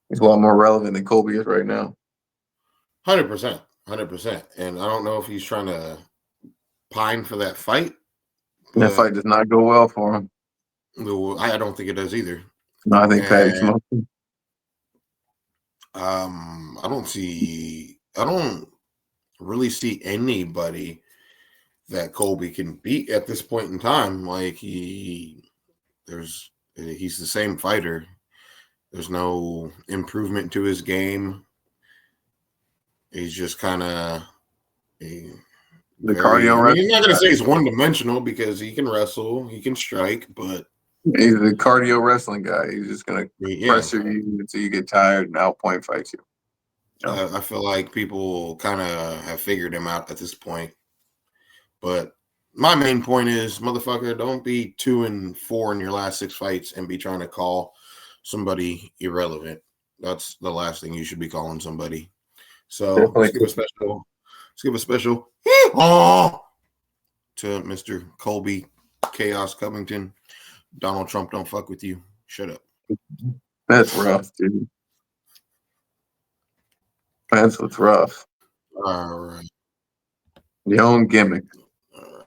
He's a lot more relevant than Colby is right now. 100%. And I don't know if he's trying to pine for that fight. That fight does not go well for him. I don't think it does either. No, I think Patty smoked him. I don't really see anybody that Colby can beat at this point in time. He's the same fighter. There's no improvement to his game. He's just kind of cardio. I mean, you're not going to say he's one-dimensional because he can wrestle, he can strike, but he's the cardio wrestling guy. He's just going to pressure you until you get tired and outpoint fight you. I feel like people kind of have figured him out at this point. But my main point is, motherfucker, don't be 2-4 in your last 6 fights and be trying to call somebody irrelevant. That's the last thing you should be calling somebody. So let's give a special to Mr. Colby Chaos Covington. Donald Trump don't fuck with you. Shut up. That's rough, dude. That's what's rough. All right. Your own gimmick. All right.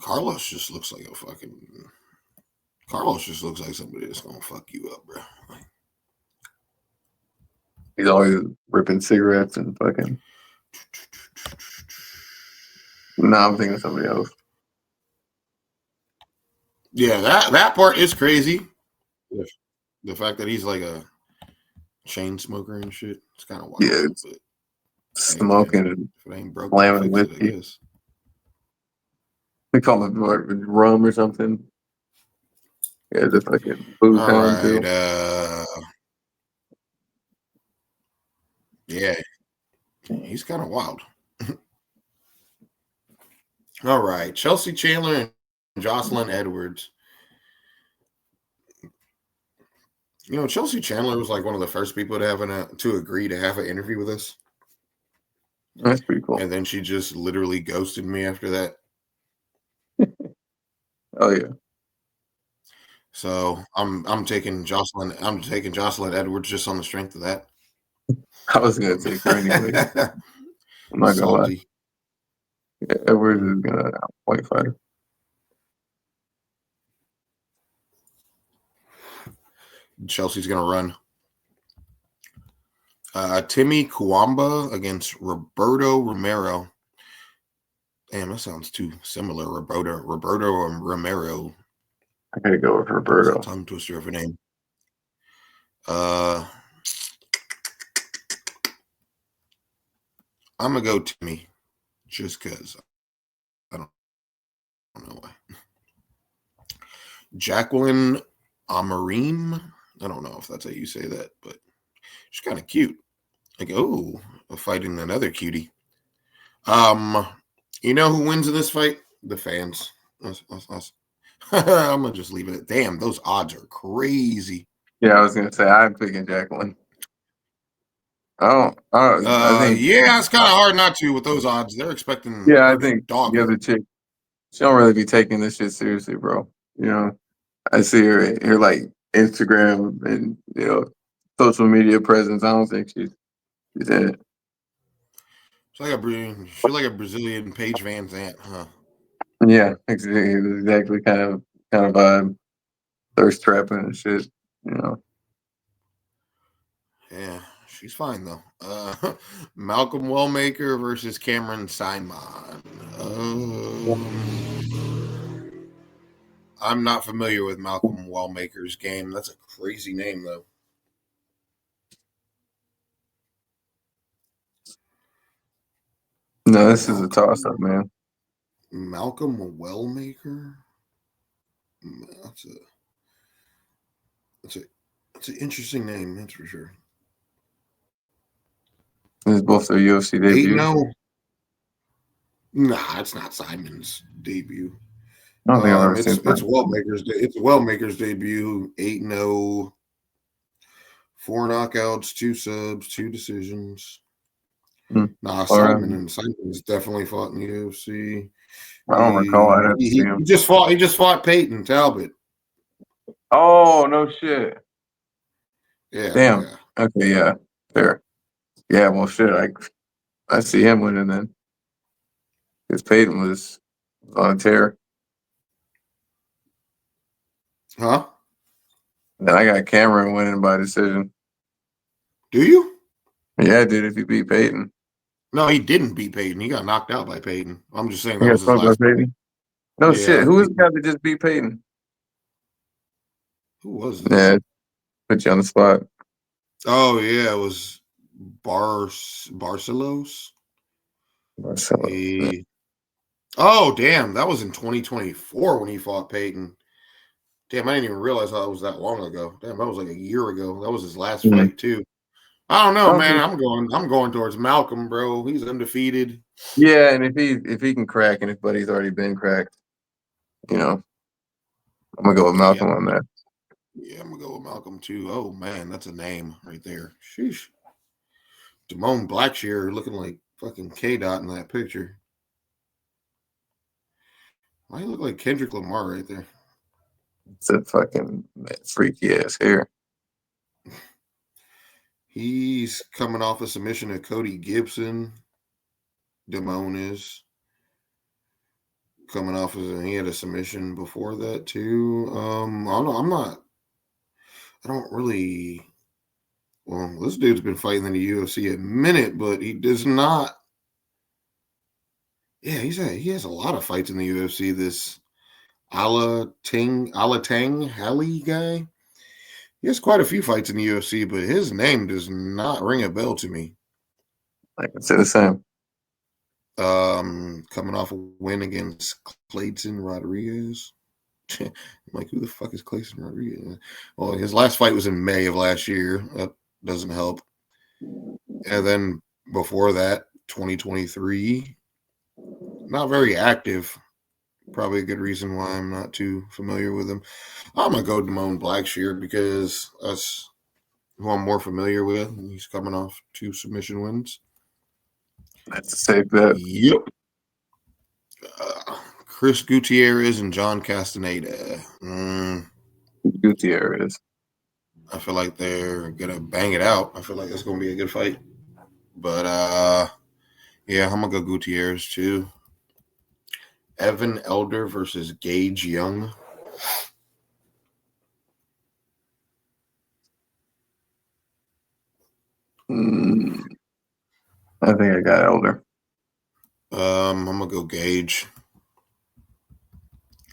Carlos just looks like somebody that's gonna fuck you up, bro. He's always ripping cigarettes and fucking. No, I'm thinking of somebody else. Yeah, that part is crazy. The fact that he's like a chain smoker and shit, it's kind of wild. Yeah, it's but smoking and if it ain't broke, slamming fix it, I whiskey. guess. We call it rum or something. Yeah, just like a booze All town right. too. Yeah, he's kind of wild. All right, Chelsea Chandler and Jocelyn Edwards. You know, Chelsea Chandler was like one of the first people to agree to have an interview with us. That's pretty cool. And then she just literally ghosted me after that. Oh yeah. So I'm taking Jocelyn. I'm taking Jocelyn Edwards just on the strength of that. I was gonna take her anyway. I'm not gonna lie. Salty. Yeah, Edwards is gonna point fight. Chelsea's gonna run. Timmy Kuamba against Roberto Romero. Damn, that sounds too similar. Roberto Romero. I gotta go with It's a Roberto. tongue twister of a name. I'm gonna go Timmy, just because I don't know why. Jacqueline Amarim. I don't know if that's how you say that, but she's kind of cute. Like, oh, fighting another cutie. You know who wins in this fight? The fans. Us. I'm gonna just leave it at damn. Those odds are crazy. Yeah, I was gonna say I'm picking Jacqueline. I think. Yeah, it's kind of hard not to with those odds. They're expecting Yeah, I her to think dog the her. other chick. She don't really be taking this shit seriously, bro. You know, I see her like Instagram and social media presence. I don't think she's in it. She's like a Brazilian Paige Van Zandt, huh? Yeah, exactly kind of vibe. Thirst trapping and shit. You know. Yeah, she's fine though. Malcolm Wellmaker versus Cameron Simon. I'm not familiar with Malcolm Wellmaker's game. That's a crazy name though. No, this is a toss up, man. Malcolm Wellmaker. That's an interesting name. That's for sure. This is both their UFC debuts. 8-0. Nah, it's not Simon's debut. I don't think I've ever seen It's Wellmaker's debut. 8-0. 4 knockouts, 2 subs, 2 decisions. Nah, Simon's definitely fought in the UFC. I don't recall. I have to see him. He just fought Peyton Talbot. Oh no shit! Yeah. Damn. Yeah. Okay. Yeah. Fair. Yeah. Well, shit. I see him winning then. Because Peyton was on a tear. Huh? Then I got Cameron winning by decision. Do you? Yeah, dude. If he beat Peyton. No, he didn't beat Peyton. He got knocked out by Peyton. I'm just saying He that got was his smoked by last Peyton. fight. No Yeah, shit. Who was the guy that just beat Peyton? Who was this? Yeah, put you on the spot. Oh yeah, it was Barcelos. Oh damn, that was in 2024 when he fought Peyton. Damn, I didn't even realize that was that long ago. Damn, that was like a year ago. That was his last fight too. I don't know, man. I'm going towards Malcolm, bro. He's undefeated. Yeah, and if he can crack, and if Buddy's already been cracked, I'm gonna go with Malcolm on that. Yeah, I'm gonna go with Malcolm too. Oh man, that's a name right there. Sheesh. Damone Blackshear looking like fucking K Dot in that picture. Why you look like Kendrick Lamar right there? It's a fucking freaky ass hair. He's coming off a submission of Cody Gibson. Damone is. coming off he had a submission before that too. I don't know. I don't really. Well, this dude's been fighting in the UFC a minute, but he does not. Yeah, he has a lot of fights in the UFC. This Alatang Hali guy. He has quite a few fights in the UFC, but his name does not ring a bell to me. I can say the same. Coming off a win against Clayton Rodriguez. I'm like, who the fuck is Clayton Rodriguez? Well, his last fight was in May of last year. That doesn't help. And then before that, 2023, not very active. Probably a good reason why I'm not too familiar with him. I'm gonna go Damone Blackshear because that's who I'm more familiar with. He's coming off 2 submission wins. That's a safe bet. Yep. Chris Gutierrez and John Castaneda. Gutierrez. I feel like they're gonna bang it out. I feel like it's gonna be a good fight. But yeah, I'm gonna go Gutierrez too. Evan Elder versus Gage Young. I think I got Elder. I'm gonna go Gage.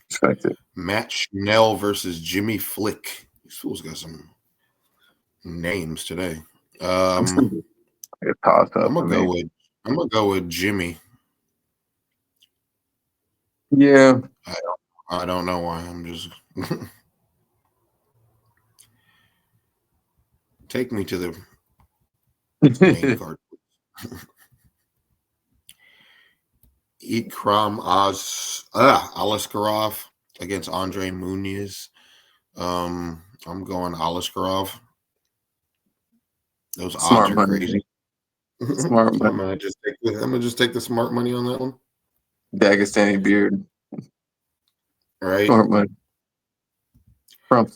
Respect it. Matt Schnell versus Jimmy Flick. These fools got some names today. I'm gonna go with Jimmy. Yeah. I don't know why. I'm just take me to the main card. Ikram Aliskerov against Andre Muniz. I'm going Aliskerov. Those Smart odds are money. crazy. Smart money. I'm gonna just take the smart money on that one. Dagestani beard. Right. Smart money.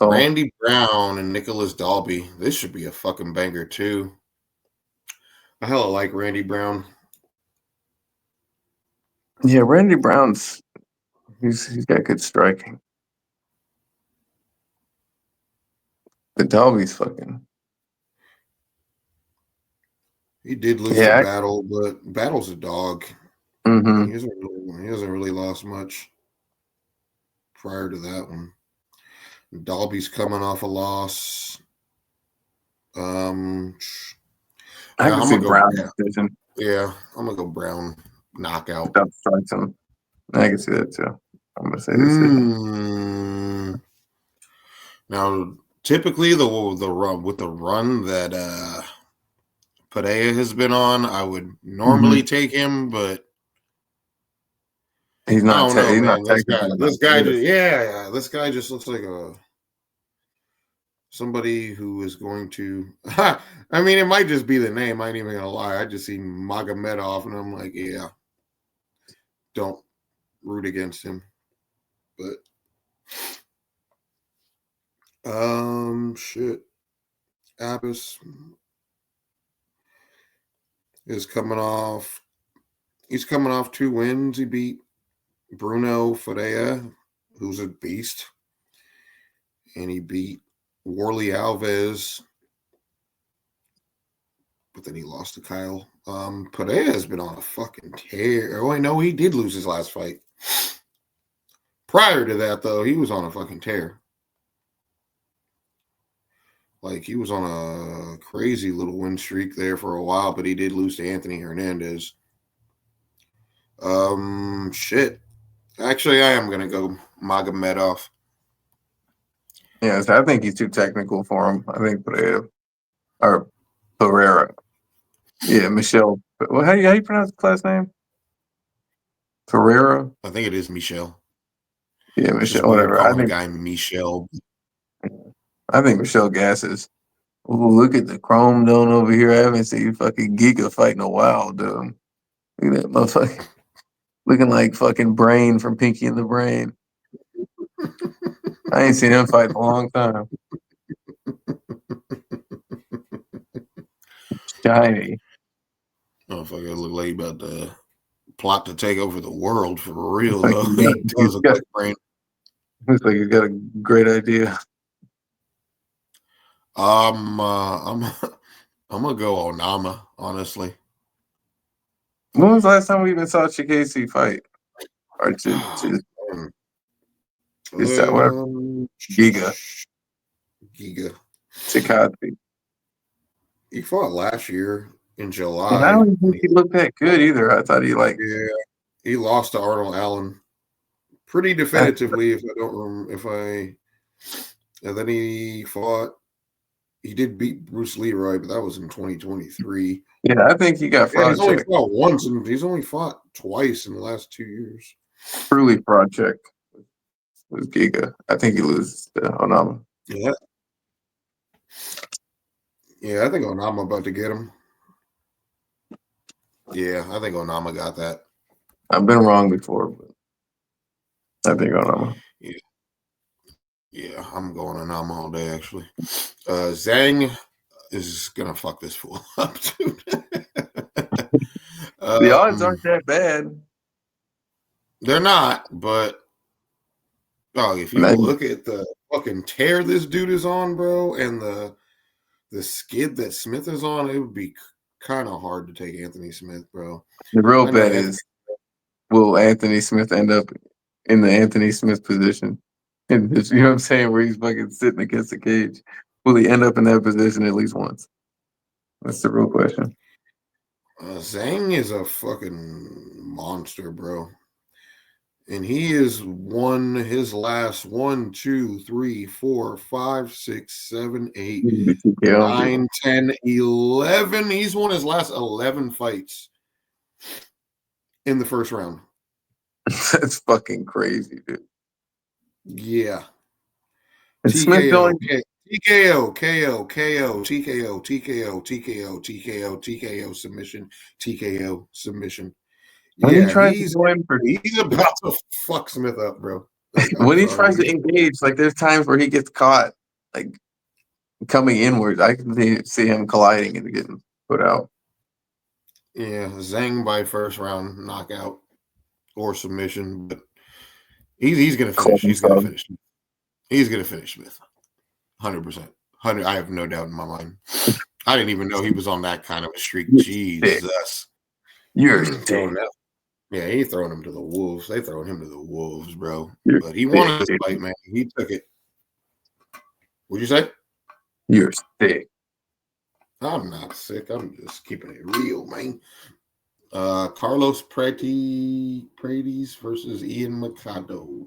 Randy Brown and Nicholas Dalby. This should be a fucking banger too. I hella like Randy Brown. Yeah, Randy Brown's he's got good striking. The Dalby's fucking. He did lose the battle, but Battle's a dog. Mm-hmm. He hasn't really lost much prior to that one. Dalby's coming off a loss. I can see Brown decision. Yeah, I'm gonna go Brown knockout. I can see that too. I'm gonna say decision. Now, typically the run with the run that Padilla has been on, I would normally take him, but he's not. This guy just looks like somebody who is going to. I mean, it might just be the name. I ain't even gonna lie. I just seen Magomedov, and I'm like, yeah, don't root against him. But shit, Abbas is coming off. He's coming off 2 wins. He beat Bruno Ferreira, who's a beast, and he beat Warley Alves, but then he lost to Kyle. Pereira has been on a fucking tear. Oh, I know he did lose his last fight. Prior to that, though, he was on a fucking tear. Like, he was on a crazy little win streak there for a while, but he did lose to Anthony Hernandez. Shit. Actually, I am going to go Magomedov. Yeah, I think he's too technical for him. I think Pereira. Yeah, Michelle. Well, how do you pronounce the last name? Pereira. I think it is Michelle. Yeah, Michelle. Whatever. I think the guy Michelle. I think Michelle gasses. Ooh, look at the chrome dome over here. I haven't seen fucking Giga fighting a while, dude. Look at that motherfucker. Looking like fucking Brain from Pinky and the Brain. I ain't seen him fight in a long time. Shiny. Motherfucker look like he about to plot to take over the world for real, Like though. he's He has a got, quick brain. looks like he's got a great idea. I'm I'm gonna go Onama, honestly. When was the last time we even saw Chikesi fight? Or is that whatever? Um, Giga. Giga. Chikati. He fought last year in And I July. don't think he looked that good either. I thought he like Yeah, he lost to Arnold Allen pretty I, definitively. If I don't remember, and then he fought. He did beat Bruce Leroy, but that was in 2023. yeah, I think he got And fraud checked. he's only fought twice in the last 2 years. Truly fraud checked with Giga. I think he loses to Onama. Yeah. Yeah, I think Onama about to get him. Yeah, I think Onama got that. I've been wrong before, but I think Onama. Yeah. Yeah, I'm going Onama all day, actually. Zhang is going to fuck this fool up, dude. The odds aren't that bad. They're not, but if you look at the fucking tear this dude is on, bro, and the skid that Smith is on, it would be kind of hard to take Anthony Smith, bro. The real bet is, will Anthony Smith end up in the Anthony Smith position? And you know what I'm saying? Where he's fucking sitting against the cage. Will he end up in that position at least once? That's the real question. Zhang is a fucking monster, bro. And he has won his last 1, 2, 3, 4, 5, 6, 7, 8, 9, 10, 11. He's won his last 11 fights in the first round. That's fucking crazy, dude. Yeah. And Smith going TKO, KO, KO, TKO, TKO, TKO, TKO, TKO, submission, TKO, submission. when he Yeah, tries to go in for he's about to fuck Smith up, bro. Like, when he tries to engage, like there's times where he gets caught, like coming inwards. I can see him colliding and getting put out. Yeah, Zhang by first round knockout or submission, but he's gonna finish. He's gonna finish. He's gonna finish Smith, 100%. I have no doubt in my mind. I didn't even know he was on that kind of a streak. Jesus, you're throwing out. Yeah, he throwing him to the wolves. They throwing him to the wolves, bro. But he won his fight, man. He took it. What'd you say? You're sick. I'm not sick. I'm just keeping it real, man. Carlos Prates versus Ian Mercado.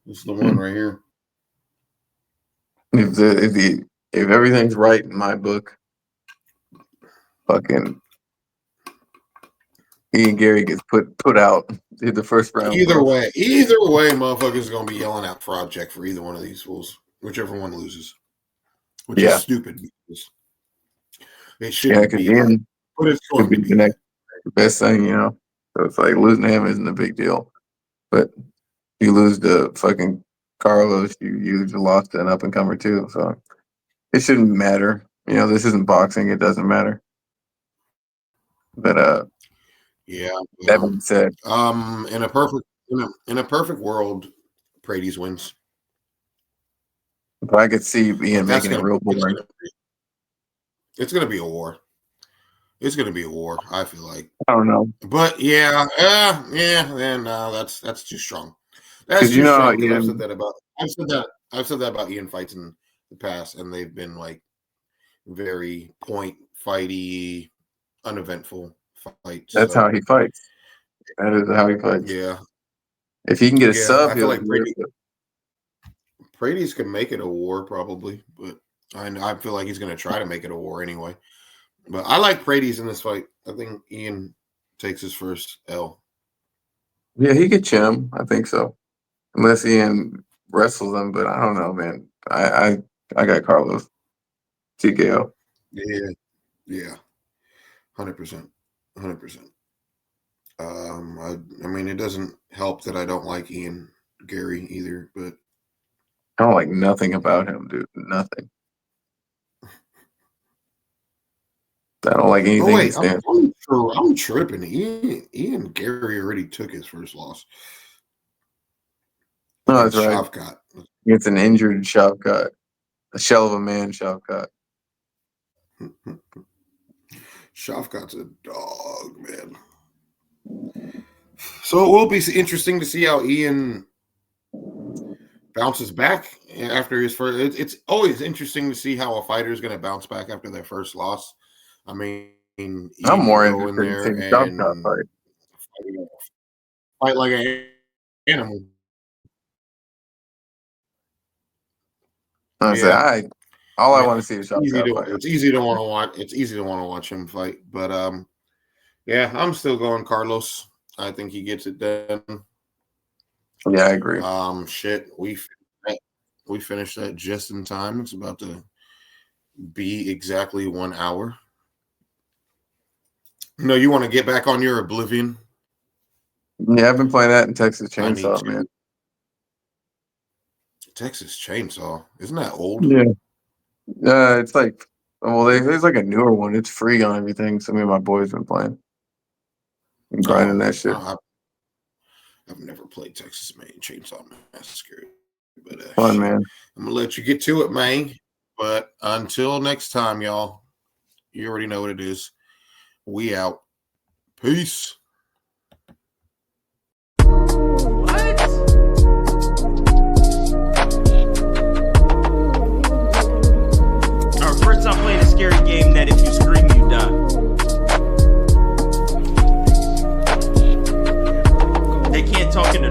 This is the one right here. If everything's right in my book, fucking Ian Garry gets put out in the first round. Either way, motherfuckers is gonna be yelling out fraud check for either one of these fools, whichever one loses. Which is stupid because it shouldn't be. Ian But it's going to be the best thing, you know. So it's like losing to him isn't a big deal. But you lose to fucking Carlos, you lost to an up and comer too. So it shouldn't matter. You know, this isn't boxing, it doesn't matter. But that being said. In a perfect world, Prates wins. But I could see Ian making it real boring. It's gonna be a war. It's gonna be a war, I feel like. I don't know. But no, that's too strong. That's too strong. I've said that about Ian fights in the past, and they've been like very point fighty, uneventful fights. That's how he fights. That is how he fights. Yeah. If he can get a sub, I feel like Prates can make it a war probably, but I feel like he's going to try to make it a war anyway. But I like Prates in this fight. I think Ian takes his first L. Yeah, he could chim. I think so, unless Ian wrestles him. But I don't know, man. I got Carlos TKO. Yeah, 100%. I mean, it doesn't help that I don't like Ian Garry either, but I don't like nothing about him, dude. Nothing. I don't like anything. Oh wait, he stands. I'm tripping. Ian Garry already took his first loss. No, that's right. Shavkat. It's an injured Shavkat. A shell of a man Shavkat. Shavkat's a dog, man. So it will be interesting to see how Ian bounces back after his first. It's always interesting to see how a fighter is going to bounce back after their first loss. I mean, Ian I'm more can go in interested in there seeing and Shavkat fight. fight like an animal. Honestly, Yeah. I want to see is Shavkat fight. It's easy to want to watch. It's easy to want to watch him fight, but yeah, I'm still going Carlos. I think he gets it done. Yeah, I agree. Shit, we finished that just in time. It's about to be exactly 1 hour. No, you want to get back on your Oblivion? Yeah, I've been playing that in Texas Chainsaw, man. Texas Chainsaw, isn't that old? Yeah. It's like, well, there's like a newer one. It's free on everything. So me and my boys been playing and grinding that shit. I've never played Texas Chainsaw Massacre, but Fun, man. I'm gonna let you get to it, man. But until next time, y'all, you already know what it is. We out. Peace. First, I'm playing a scary game that if you scream, you die. They can't talk in the